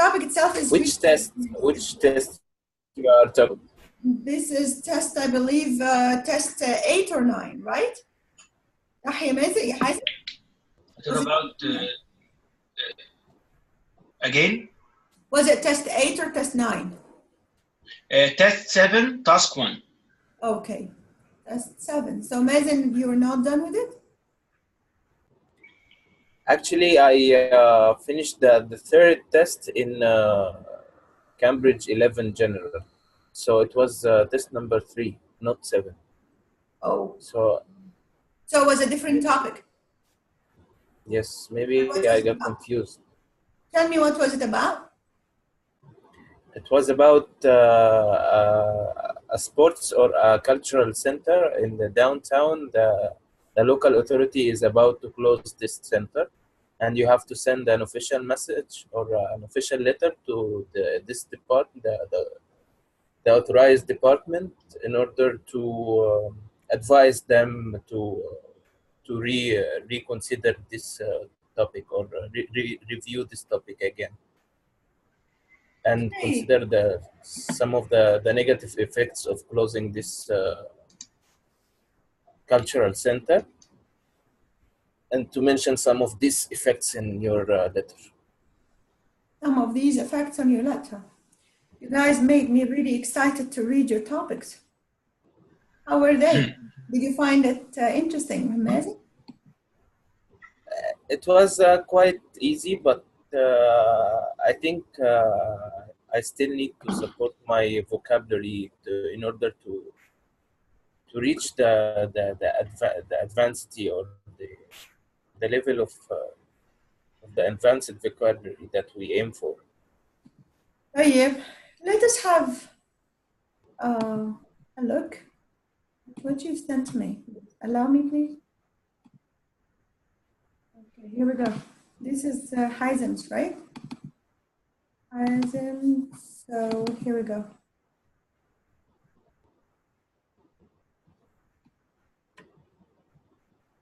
topic itself is Which test? Which test you are talking? This is test, I believe, test 8 or 9, right? What about again? Was it test 8 or test 9? Test 7, task 1. Okay, test 7. So Mazen, you are not done with it? Actually, I finished the third test in Cambridge 11 General. So it was test number 3, not 7. Oh. So it was a different topic? Yes, maybe I got confused. Tell me, what was it about? It was about a sports or a cultural center in the downtown. The local authority is about to close this center, and you have to send an official message or an official letter to this department, the authorized department, in order to advise them to reconsider this topic or review this topic again, and consider some of the negative effects of closing this cultural center, and to mention some of these effects in your letter. Some of these effects on your letter. You guys made me really excited to read your topics. How were they? Did you find it interesting, amazing? It was quite easy, but I think I still need to support my vocabulary in order to reach the advanced or the level of the advanced vocabulary that we aim for. طيب, let us have a look at what you sent me. Allow me, please. Okay, here we go. This is Heisen's, right? Heisen, so here we go.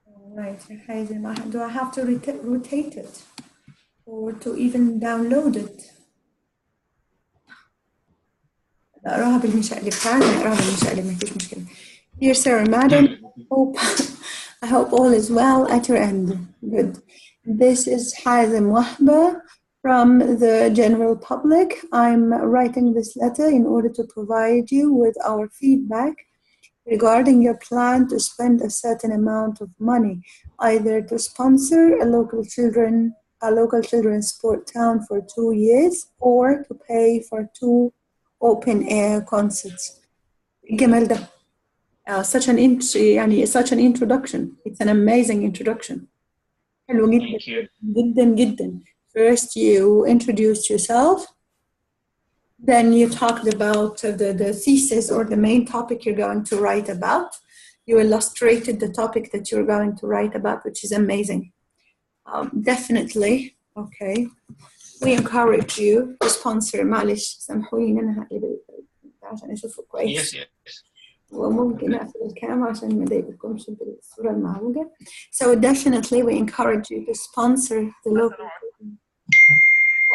All right, Heisen, do I have to rotate it or to even download it? أقراها بالمشقلب، تعالي نقراها بالمشقلب، ما فيش مشكلة. Dear sir and madam, I hope all is well at your end. Good. This is Hazem Wahba from the general public. I'm writing this letter in order to provide you with our feedback regarding your plan to spend a certain amount of money, either to sponsor a local children's sport town for 2 years, or to pay for 2 open-air concerts. الجمال ده. Such an introduction. It's an amazing introduction. حلو جدا جدا جدا. First you introduced yourself, then you talked about the thesis or the main topic you're going to write about. You illustrated the topic that you're going to write about, which is amazing. Definitely, okay. We encourage you to sponsor. معلش سامحوني إن أنا هقلب عشان أشوفه كويس. Yes. وممكن أقفل الكاميرا عشان ما أضايقكمش بالصورة المعوجة. So definitely we encourage you to sponsor the local.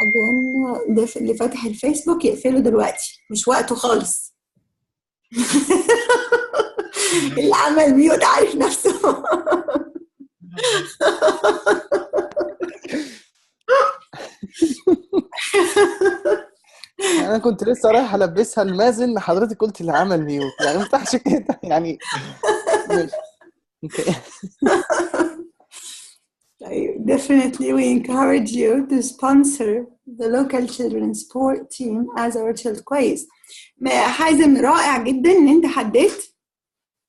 Again, ده اللي فاتح الفيسبوك يقفله دلوقتي، مش وقته خالص. اللي عمل ميوت عارف نفسه. انا كنت لسه رايح البسها المازن، حضرتك قلت اللي عمل ميوت، يعني ما ينفعش كده يعني. Definitely we encourage you to sponsor the local children's sport team as our child. كويس. حازم رائع جدا ان انت حددت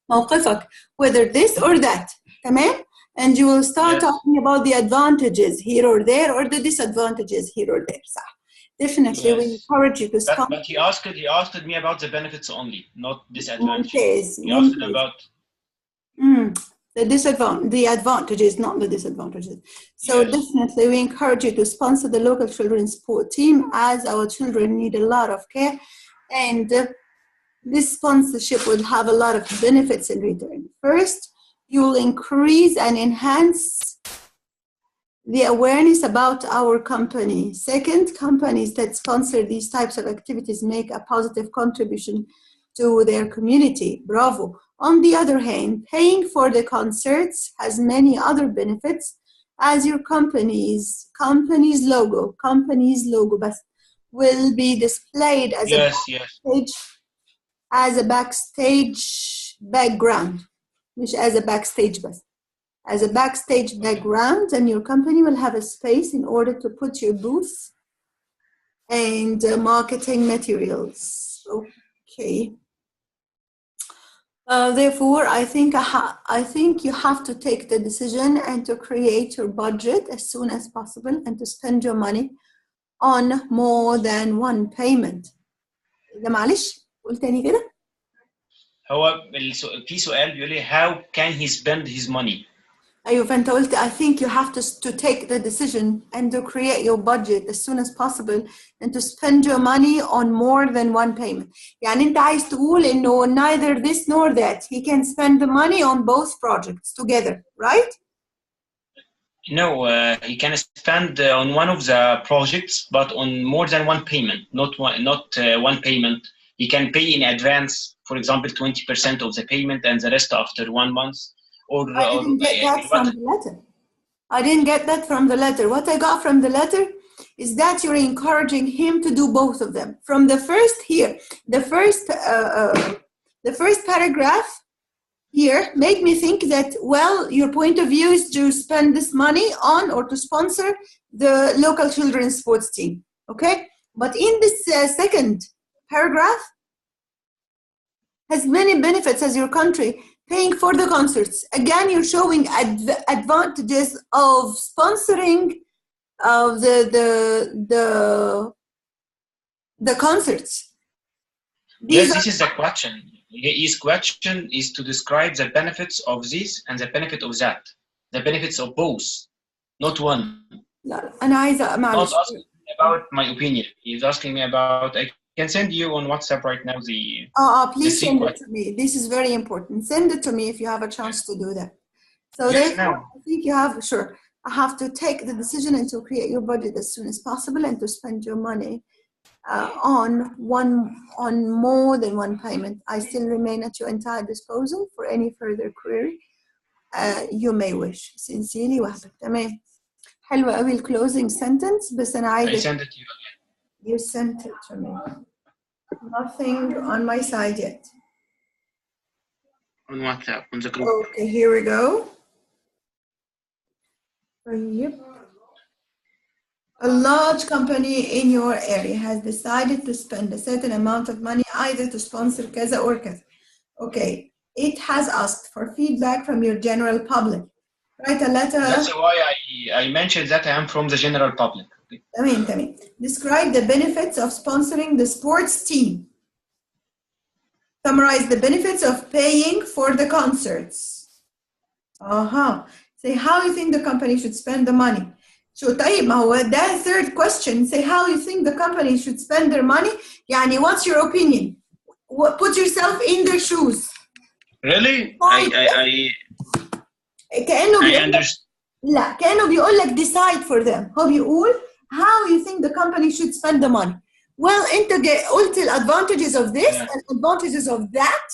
موقفك whether this or that. تمام؟ And you will start talking about the advantages here or there or the disadvantages here or there. صح. Definitely we encourage you to sponsor. But he asked me about the benefits only, not disadvantages. He asked about the advantages, not the disadvantages. So definitely we encourage you to sponsor the local children's sport team, as our children need a lot of care, and this sponsorship will have a lot of benefits in return. First, you will increase and enhance the awareness about our company. Second, companies that sponsor these types of activities make a positive contribution to their community. Bravo. On the other hand, paying for the concerts has many other benefits, as your company's logo بس will be displayed as a backstage background, مش as a backstage بس. As a backstage background, and your company will have a space in order to put your booth and marketing materials. Okay. Therefore, I think you have to take the decision and to create your budget as soon as possible and to spend your money on more than one payment. إذا معلش قول تاني كده. هو في سؤال بيقول لي how can he spend his money؟ أيوة فأنت قلت I think you have to take the decision and to create your budget as soon as possible and to spend your money on more than one payment. يعني أنت عايز تقول إنه neither this nor that. He can spend the money on both projects together, right? No, he can spend on one of the projects, but on more than one payment, not one payment. He can pay in advance, for example, 20% of the payment and the rest after 1 month. I didn't get that from the letter. I didn't get that from the letter. What I got from the letter is that you're encouraging him to do both of them. From the first here, the first paragraph here made me think that, well, your point of view is to spend this money on or to sponsor the local children's sports team. Okay? But in this second paragraph has many benefits as your country. Paying for the concerts. Again, you're showing advantages of sponsoring of the concerts. Yes, this is the question. His question is to describe the benefits of this and the benefit of that. The benefits of both, not one. لا أنا عايزة معلش. Not asking about my opinion. He's asking me about. I can send you on WhatsApp right now please send it to me. This is very important. Send it to me if you have a chance to do that. So therefore, I think you have, sure, I have to take the decision and to create your budget as soon as possible and to spend your money on more than one payment. I still remain at your entire disposal for any further query you may wish. Sincerely, وهبة. تمام. حلوة قوي الclosing sentence بس أنا عايزة. I sent it to you. You sent it to me. Nothing on my side yet. On WhatsApp, on the group. Okay, here we go. Yep. A large company in your area has decided to spend a certain amount of money either to sponsor كذا or كذا. Okay, it has asked for feedback from your general public. Write a letter. That's why I mentioned that I am from the general public. تمام. Describe the benefits of sponsoring the sports team. Summarize the benefits of paying for the concerts. Say how you think the company should spend the money. شو طيب ما هو ده third question. Say how you think the company should spend their money. يعني what's your opinion? Put yourself in their shoes. Really? كأنه understand. لا كأنه بيقول لك decide for them. هو بيقول how you think the company should spend the money. Well, أنت قلت advantages of this and advantages of that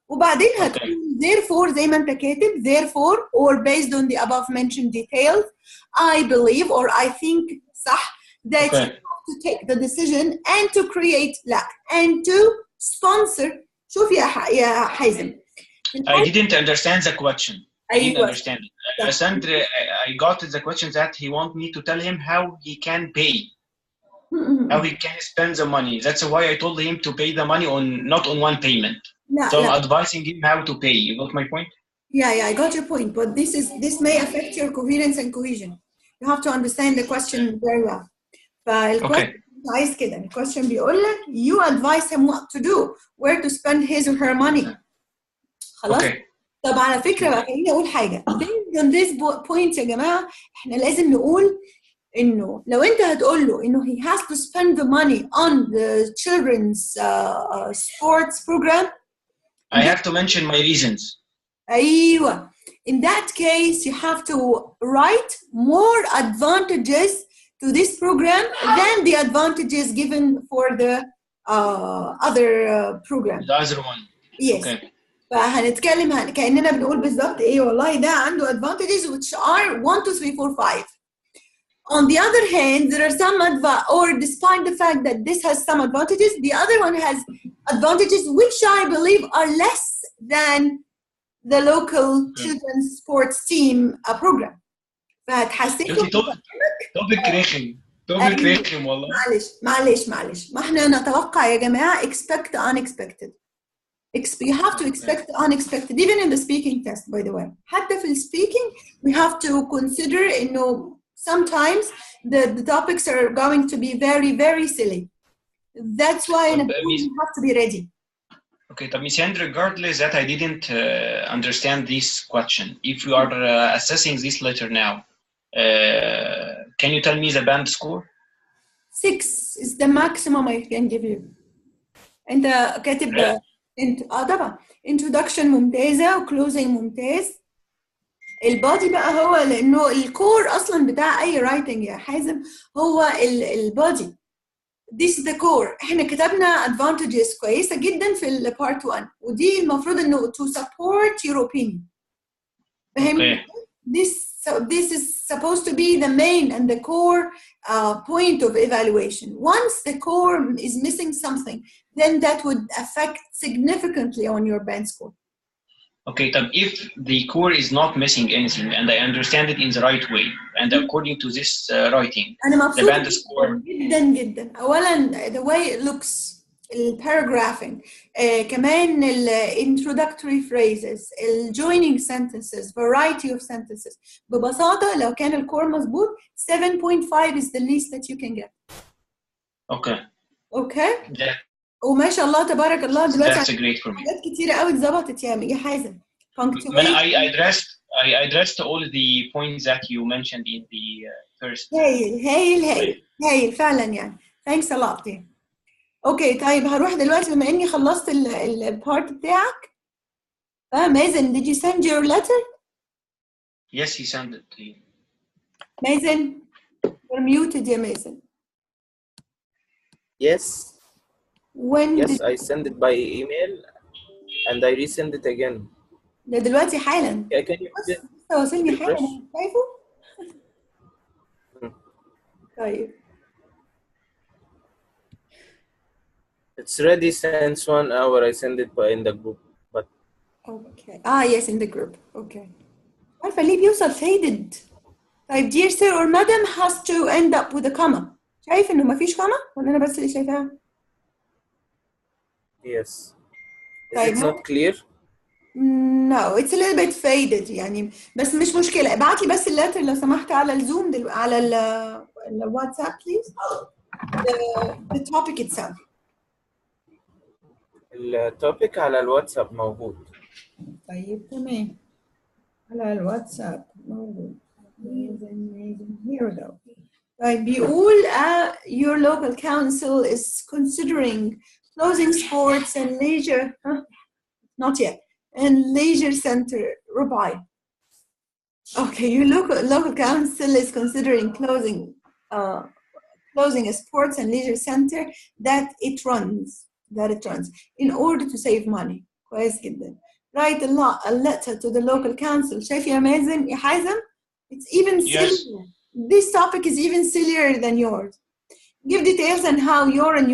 وبعدين هتقول therefore زي ما أنت كاتب therefore or based on the above mentioned details I believe or I think صح that you have to take the decision and to create and to sponsor. شوف يا حازم. I didn't understand the question. I didn't understand it. I got the question that he wants me to tell him how he can pay, how he can spend the money. That's why I told him to pay the money not on one payment. So I'm advising him how to pay. You got my point? Yeah, I got your point. But this may affect your coherence and cohesion. You have to understand the question very well. عايز كده. The question بيقول لك you advise him what to do, where to spend his or her money. خلاص؟ طب على فكرة بقى خليني أقول حاجة. Based on this point يا جماعة إحنا لازم نقول إنه لو أنت هتقول له إنه he has to spend the money on the children's sports program. I have to mention my reasons. أيوة. in that case you have to write more advantages to this program than the advantages given for the other program. The other one. Yes. Okay. فهنتكلم كأننا بنقول بالظبط ايه والله ده عنده advantages which are 1 2 3 4 5. On the other hand, there are some or despite the fact that this has some advantages, the other one has advantages which I believe are less than the local children's sports team program. فهتحسسوا توبك رخم والله. معلش ما احنا نتوقع يا جماعة expect unexpected. You have to expect unexpected even in the speaking test, by the way. حتى في speaking we have to consider إنه sometimes the topics are going to be very very silly. That's why you have to be ready. Okay, طب Miss Hand, regardless that I didn't understand this question. If you are assessing this letter now, can you tell me the band score? 6 is the maximum I can give you. أنت كاتب انت طبعا introduction ممتازة وclosing ممتاز. البادي بقى هو لأنه الكور أصلا بتاع أي writing يا حازم هو البادي. This is the core. احنا كتبنا advantages كويسة جدا في part 1 ودي المفروض إنه to support your opinion. فهمت؟ This is supposed to be the main and the core point of evaluation. Once the core is missing something, then that would affect significantly on your band score. Okay, if the core is not missing anything and I understand it in the right way and according to this writing, the band score جدا أولا the way it looks, paragraphing, كمان introductory phrases, joining sentences, variety of sentences. ببساطة لو كان الكور مظبوط 7.5 is the least that you can get. Okay. Yeah. وما شاء الله تبارك الله دلوقتي That's great for me. حاجات كتيرة قوي اتظبطت يا حازم. I addressed all the points that you mentioned in the first. هايل فعلا يعني. Thanks a lot. اوكي طيب هروح دلوقتي بما اني خلصت البارت بتاعك. مازن, did you send your letter? Yes, he sent it to you. مازن, you're muted يا مازن. Yes. Yes, I sent it by email and I resend it again. ده دلوقتي حالا. Can you لسه واصلني حالا شايفه؟ طيب. It's ready since 1 hour. I send it in the group, but. Okay. Yes, in the group. Okay. عارفة ليه بيوصل faded؟ طيب dear sir or madam has to end up with a comma. شايف إنه ما فيش comma ولا أنا بس اللي شايفاها؟ Yes. Is it not clear? No, it's a little bit faded يعني بس مش مشكلة. ابعت لي بس اللتر لو سمحت على الزوم على الواتساب please. The topic itself. التوبيك على الواتساب موجود. طيب تمام. على الواتساب موجود. Here we go. طيب بيقول your local council is considering closing sports and leisure. Not yet. And leisure center Rubai. Okay, your local council is considering closing a sports and leisure center that it runs in order to save money. كويس جدا. Write a letter to the local council. شايف يا مازن يا حازم? It's even sillier. This topic is even sillier than yours. Give details on how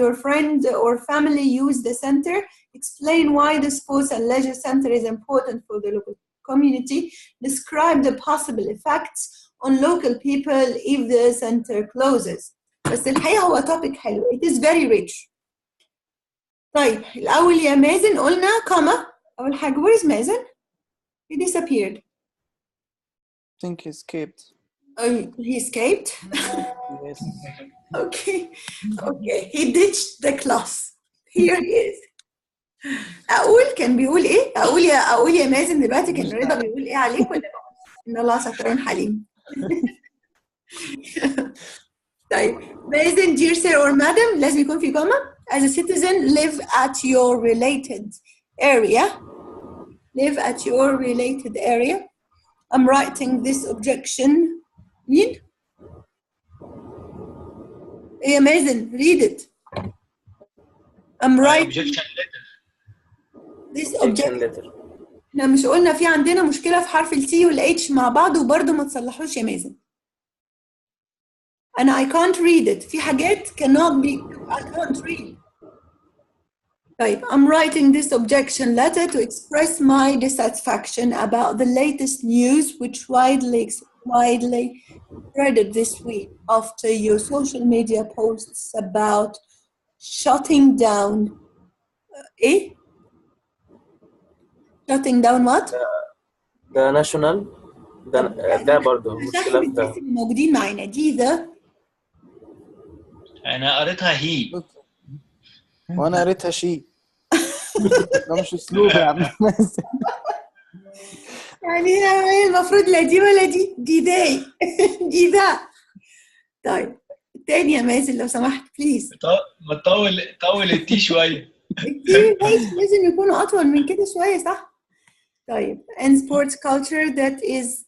your friend or family use the center. Explain why the sports and leisure center is important for the local community. Describe the possible effects on local people if the center closes. بس الحقيقة هو topic حلو. It is very rich. طيب الأول يا مازن قلنا comma. أول حاجة where is مازن? He disappeared. I think he escaped. Oh, he escaped? Yes. Okay. He ditched the class. Here he is. أقول كان بيقول إيه؟ أقول يا مازن دلوقتي كان رضا بيقول إيه عليك ولا لا؟ إن الله سترون حليم. طيب مازن dear sir or madam لازم يكون في كوما. As a citizen live at your related area. I'm writing this objection. مين؟ إيه مازن read it. I'm writing objection letter. this objection objection. letter. احنا مش قلنا في عندنا مشكلة في حرف ال T وال H مع بعض وبرضه ما تصلحوش يا مازن. أنا I can't read it. في حاجات cannot be I can't read. طيب I'm writing this objection letter to express my dissatisfaction about the latest news which widely spread this week after your social media posts about shutting down إيه؟ shutting down what؟ ده ناشونال ده برضه مشكلة في ده. موجودين معانا دي ذا. انا قريتها هي وانا قريتها شي. ده مش اسلوب يا عم مازن. يعني المفروض لا دي ولا دي داي دي ذا. طيب التاني يا مازن لو سمحت بليز. ما طول التي شويه. التي لازم يكونوا اطول من كده شويه صح؟ طيب and sports culture that is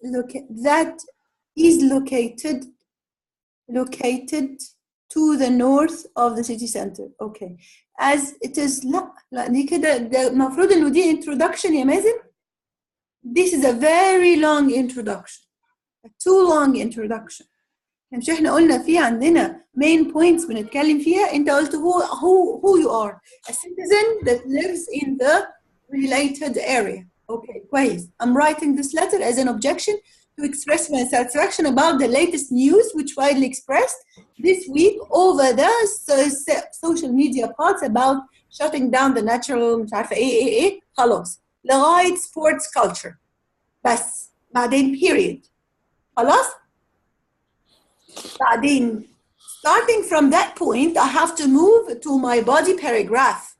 located to the north of the city center. Okay. As it is لا دي كده ده المفروض انه دي introduction يا مازن. This is a very long introduction. A too long introduction. مش احنا قلنا في عندنا main points بنتكلم فيها. انت قلت who you are. A citizen that lives in the related area. Okay, كويس. I'm writing this letter as an objection to express my satisfaction about the latest news which widely expressed this week over the social media posts about shutting down the natural مش عارفة ايه خلاص لغاية sports culture بس بعدين period خلاص بعدين starting from that point I have to move to my body paragraph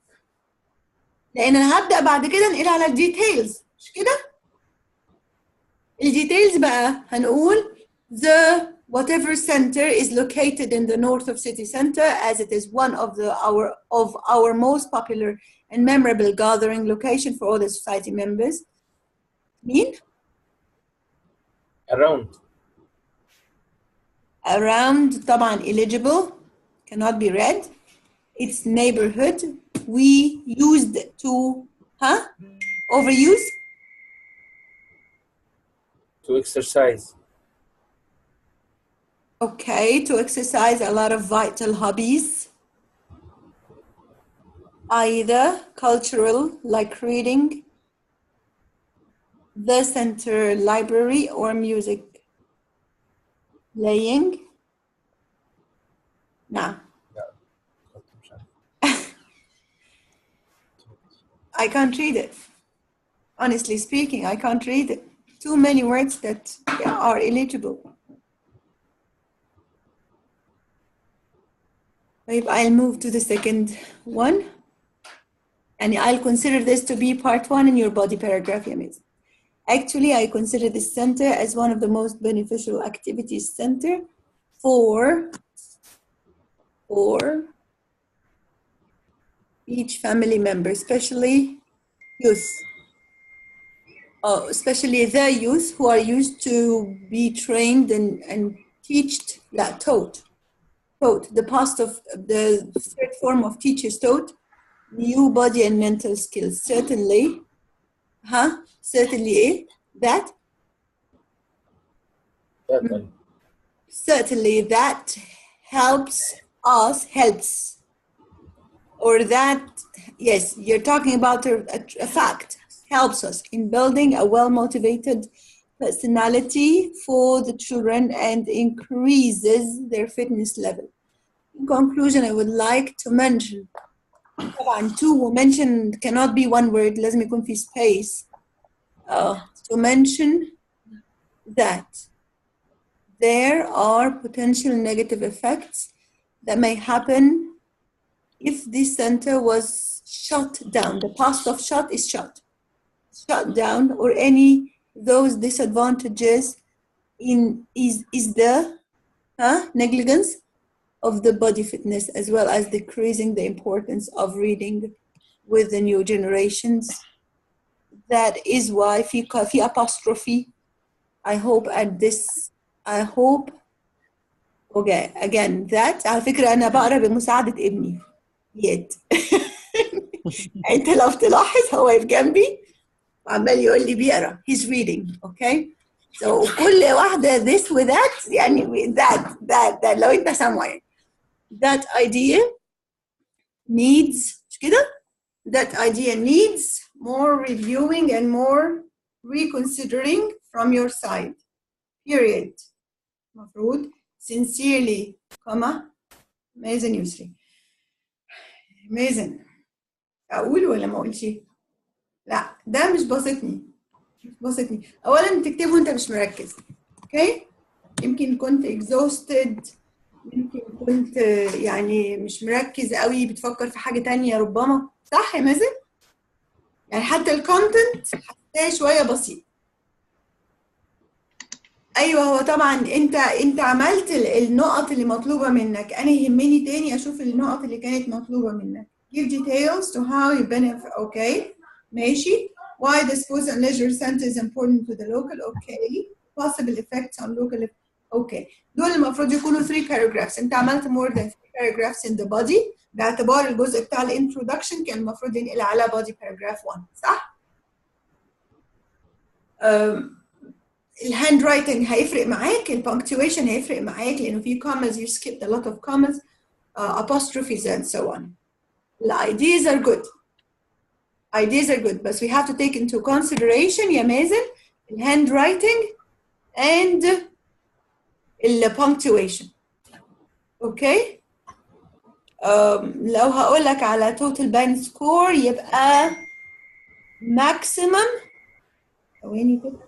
لأن أنا هبدأ بعد كده نقل على الديتيلز مش كده؟ الديتيلز بقى هنقول the whatever center is located in the north of city center as it is one of our most popular and memorable gathering location for all the society members. مين؟ Around طبعا eligible cannot be read. Its neighborhood we used to overuse. To exercise. Okay, to exercise a lot of vital hobbies. Either cultural, like reading, the center library, or music playing. Nah. I can't read it. Honestly speaking, I can't read it. Too many words that are illegible. Maybe I'll move to the second one. And I'll consider this to be part one in your body paragraph, Yamiz. Actually, I consider this center as one of the most beneficial activities center for each family member, especially youth. Especially the youth who are used to be trained and taught. The past of the third form of teachers taught new body and mental skills. Certainly that helps or that yes you're talking about a fact helps us in building a well-motivated personality for the children and increases their fitness level. In conclusion, I would like to mention to mention cannot be one word لازم يكون في space to mention that there are potential negative effects that may happen if this center was shut down. The past of shut is shut down, or any those disadvantages is the negligence of the body fitness, as well as decreasing the importance of reading with the new generations. That is why في apostrophe I hope at this I hope okay again that على فكرة أنا بقرا بمساعدة ابني yet أنت لو تلاحظ هو واقف جنبي وعمال يقول لي بيقرا he's reading okay so كل واحدة this with that يعني that لو أنت سامعه يعني that idea needs مش كده that idea needs more reviewing and more reconsidering from your side period مفروض sincerely comma مازن يسري مازن اقول ولا ما اقولش لا ده مش بسطني اولا تكتبه وانت مش مركز اوكي يمكن كنت exhausted يمكن كنت يعني مش مركز قوي بتفكر في حاجه تانية ربما صح يا مازن يعني حتى الكونتنت حساه شويه بسيط ايوه هو طبعا انت عملت النقط اللي مطلوبه منك انا يهمني تاني اشوف النقط اللي كانت مطلوبه منك give details to how you benefit اوكي ماشي why the sports and leisure center is important to the local okay possible effects on local اوكي دول المفروض يكونوا 3 paragraphs انت عملت more than 3 paragraphs in the body باعتبار الجزء بتاع الانترودكشن كان المفروض ينقل على body paragraph 1 صح؟ الهاند رايتنج هيفرق معاك البنكتويشن هيفرق معاك لانه في commas you skipped a lot of commas apostrophes and so on the ideas are good but we have to take into consideration يا مازن الهاند رايتنج and البنكتويشن اوكي لو هقول لك على total band score يبقى maximum ثواني كده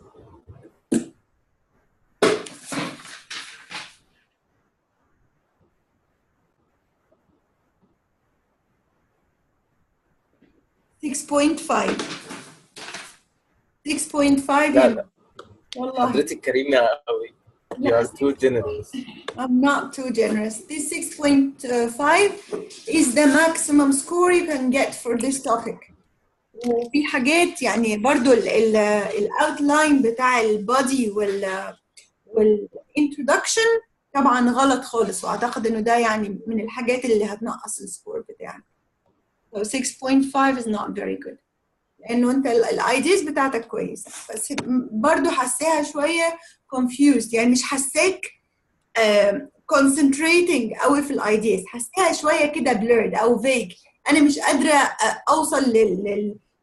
6.5 لا والله حضرتك كريمة قوي. You are too generous. I'm not too generous. This 6.5 is the maximum score you can get for this topic. وفي حاجات يعني برضو الاوتلاين بتاع البادي والintroduction طبعا غلط خالص واعتقد انه ده يعني من الحاجات اللي هتنقص السكور بتاعك. So 6.5 is not very good. لانه انت الايديز بتاعتك كويسه بس برضو حاساها شويه confused يعني مش حاساك concentrating قوي في الايديز حاساها شويه كده blurred او vague انا مش قادره اوصل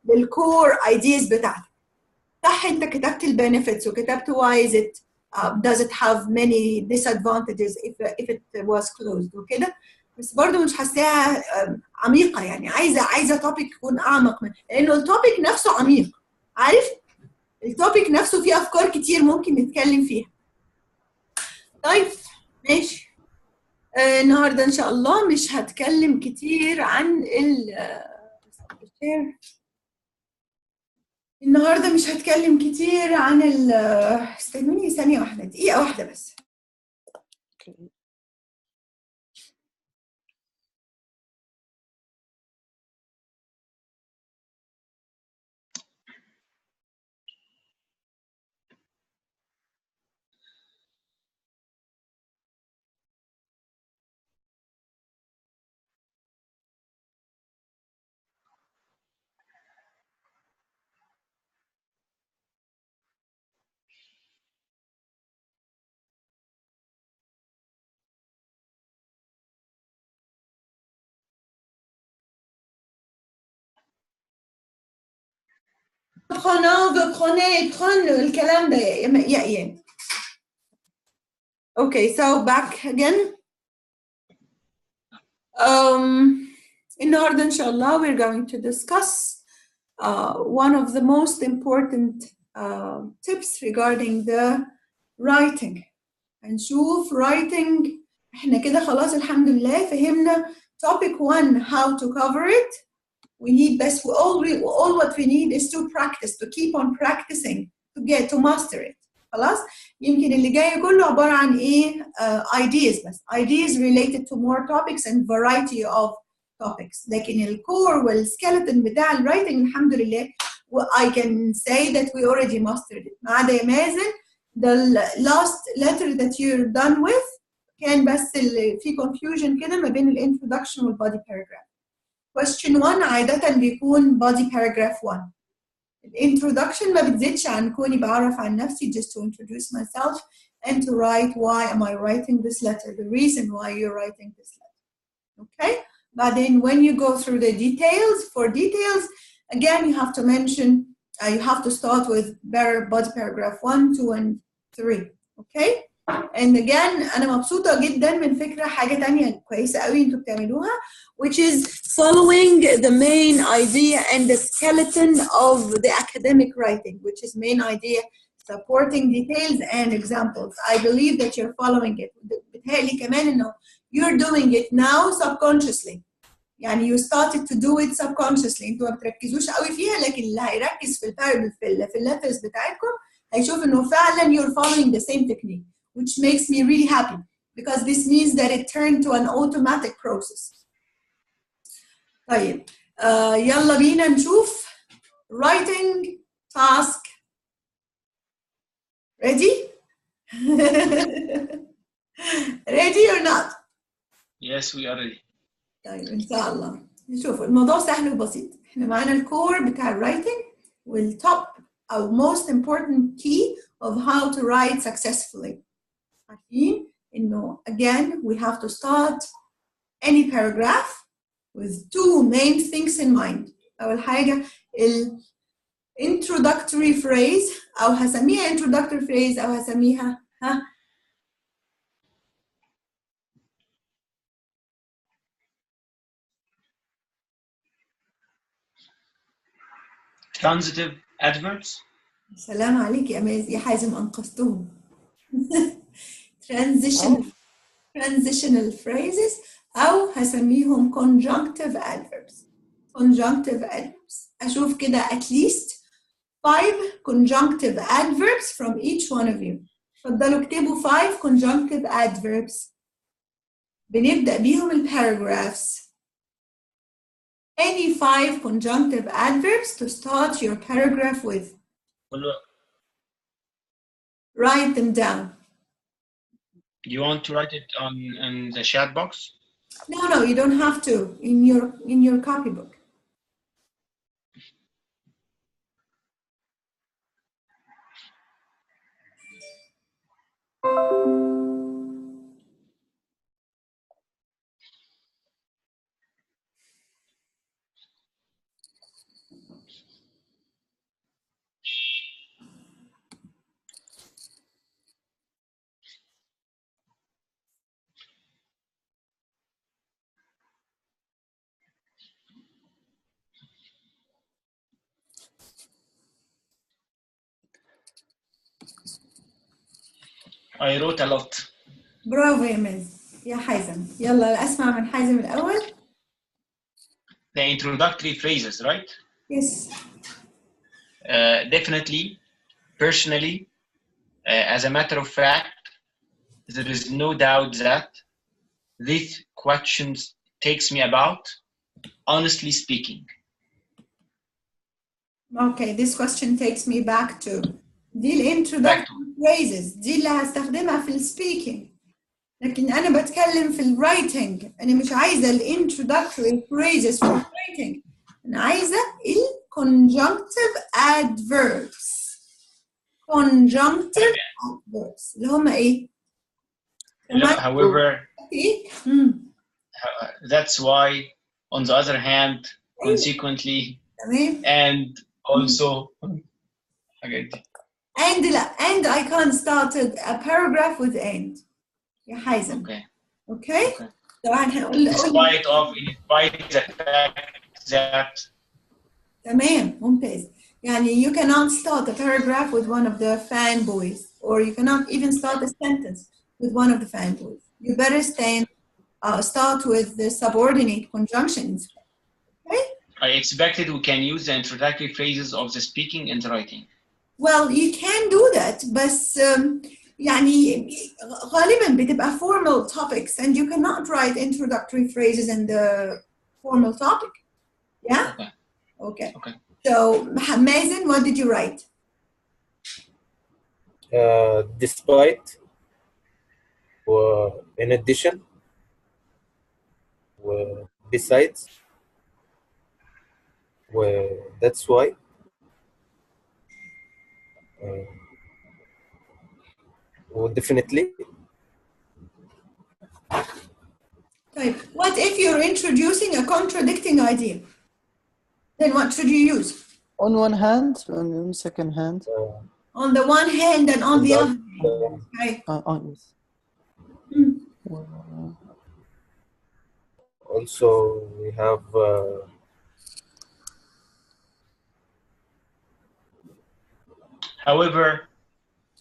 للكور ايديز بتاعتك صح انت كتبت البنفيتس وكتبت why is it does it have many disadvantages if it was closed وكده بس برضو مش حاساها عميقه يعني عايزه توبيك يكون اعمق من لانه التوبيك نفسه عميق عارف التوبيك نفسه فيه افكار كتير ممكن نتكلم فيها طيب ماشي النهارده ان شاء الله مش هتكلم كتير عن النهارده مش هتكلم كتير عن استنوني ثانيه واحده دقيقه واحده بس prenez الكلام ده يا Okay, so back again. النهارده إن شاء الله we're going to discuss one of the most important tips regarding the writing. هنشوف writing احنا كده خلاص الحمد لله فهمنا topic 1 how to cover it. We need best all what we need is to practice to keep on practicing to master it. خلاص يمكن اللي جاي كله عباره عن ايه ideas بس ideas related to more topics and variety of topics لكن الكور والسكeleton بتاع الرايتنج الحمد لله I can say that we already mastered it ما عدا يا مازن the last letter that you're done with كان بس في confusion كده ما بين الانترودكشن والبادي باراجراف. question 1 عادة بيكون body paragraph 1. الانترودكشن ما بتزيدش عن كوني بعرف عن نفسي just to introduce myself and to write why am I writing this letter, the reason why you're writing this letter. Okay? But then when you go through the details, for details, again you have to mention, you have to start with body paragraph 1, 2, and 3. Okay? And again أنا مبسوطة جدا من فكرة حاجة تانية كويسة قوي انتوا بتعملوها, which is following the main idea and the skeleton of the academic writing, which is main idea, supporting details and examples. I believe that you're following it. بتهيألي كمان إنه you're doing it now subconsciously. يعني you started to do it subconsciously. انتوا ما بتركزوش قوي فيها, لكن اللي هيركز في في الليترز بتاعتكم هيشوف إنه فعلا you're following the same technique, which makes me really happy because this means that it turned to an automatic process. طيب يلا بينا نشوف writing task. Ready? Ready or not? Yes, we are ready. طيب إن شاء الله. شوفوا الموضوع سهل وبسيط. إحنا معانا الكور بتاع الرايتنج والتوب أو most important key of how to write successfully. عارفين إنه again we have to start any paragraph with two main things in mind. أول حاجة introductory phrase أو هسميها introductory phrase أو هسميها transitive adverbs. سلام عليك يا حازم أنقذتهم. transitional phrases أو هسميهم conjunctive adverbs. conjunctive adverbs. أشوف كده at least 5 conjunctive adverbs from each one of you. اتفضلوا اكتبوا 5 conjunctive adverbs. بنبدأ بيهم الباراجرافs. Any 5 conjunctive adverbs to start your paragraph with. Write them down. Do you want to write it in the chat box? No, you don't have to. In your copybook. I wrote a lot. برافو يا حازم. يلا أسمع من حازم الأول. The introductory phrases, right? Yes. Definitely, personally, as a matter of fact, there is no doubt that these questions takes me about, honestly speaking. Okay, this question takes me back to دي introductory phrases, دي اللي هستخدمها في speaking. لكن أنا بتكلم في الwriting. أنا مش عايزة introductory phrases في writing. أنا عايزة conjunctive adverbs. conjunctive adverbs اللي هم إيه؟ However, that's why, on the other hand, consequently, and also, and I can't start a paragraph with and. يا حازم. Okay. طبعا هنقول in spite the fact that. تمام ممتاز. يعني you cannot start a paragraph with one of the fanboys, or you cannot even start a sentence with one of the fanboys. You better start with the subordinate conjunctions. Okay? I expected we can use the introductory phrases of the speaking and writing. Well, you can do that, بس يعني غالبا بتبقى formal topics, and you cannot write introductory phrases in the formal topic. Yeah? Okay. So, Mazen, what did you write? despite و in addition و besides و that's why و definitely. طيب, what if you're introducing a contradicting idea? Then what should you use? On one hand, on second hand. On the one hand and on the other hand. Right. Yes. Also, we have however,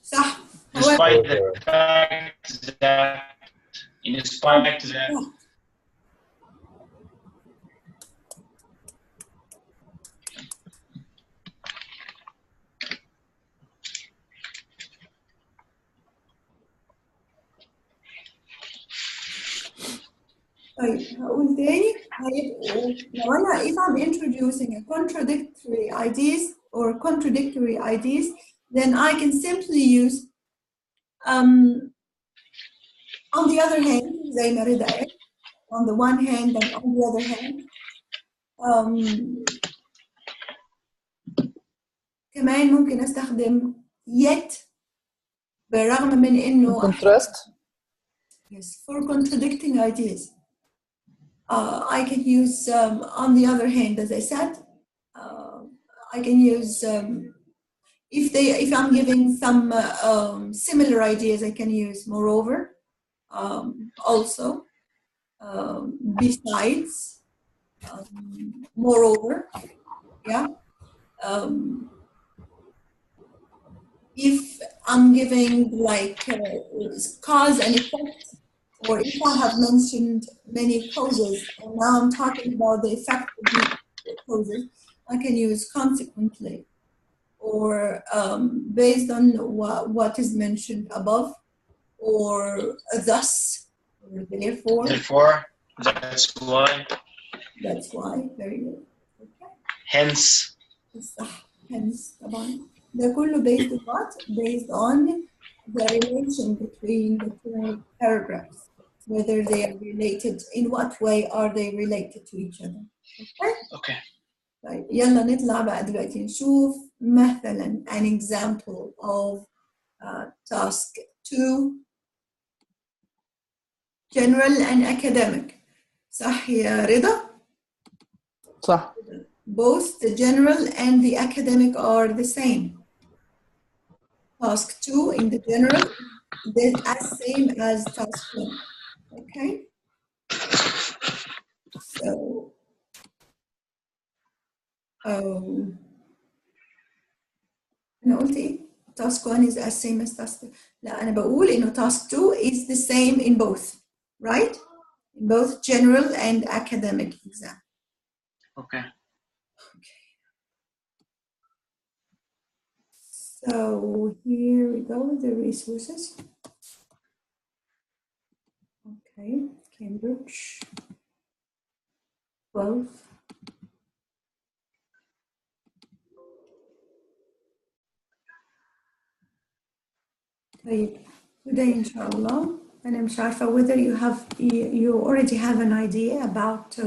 صح. despite the fact that in spite that طيب هقول تاني هيبقوا لو أنا if I'm introducing a contradictory ideas or contradictory ideas then I can simply use on the other hand زي ما رضا قال on the one hand and on the other hand كمان ممكن أستخدم yet بالرغم من إنه contrast. Yes, for contradicting ideas. I can use, on the other hand, as I said, I can use, if I'm giving some similar ideas, I can use moreover, also, besides, moreover, yeah. If I'm giving like cause and effect, or if I have mentioned many causes and now I'm talking about the effect of these causes, I can use consequently or based on what is mentioned above, or thus, or therefore. Therefore, that's why. That's why, very good. Okay. Hence. Hence, طبعا. ده كله based on what? Based on the relation between the two paragraphs. Whether they are related, in what way are they related to each other? Okay? Okay. طيب يلا نطلع بقى دلوقتي نشوف مثلا an example of task 2 general and academic. صح يا رضا؟ صح. Both the general and the academic are the same. Task 2 in the general is as same as task 1. Okay? So, أنا قلت إيه؟ Task 1 is as same as task 2. لا أنا بقول إنه task 2 is the same in both, right? In both general and academic exam. Okay. So here we go with the resources. Okay, Cambridge 12. طيب today إن شاء الله أنا مش عارفة whether you already have an idea about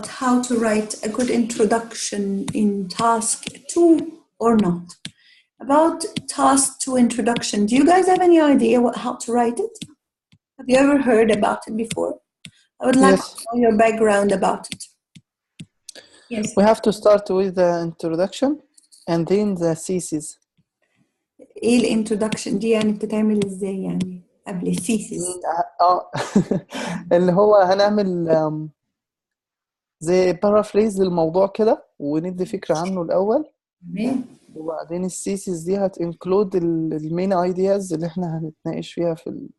how to write a good introduction in task 2 or not. About task 2 introduction, do you guys have any idea how to write it? Have you ever heard about it before? I would like to know your background about it. Yes. We have to start with the introduction and then the thesis. ايه الانترودكشن دي يعني بتتعمل ازاي يعني قبل الثيسيس؟ اللي هو هنعمل زي بارافريز للموضوع كده وندي فكرة عنه الأول. تمام. وبعدين الثيسيس دي هتنكلود المين ايدياز اللي احنا هنتناقش فيها في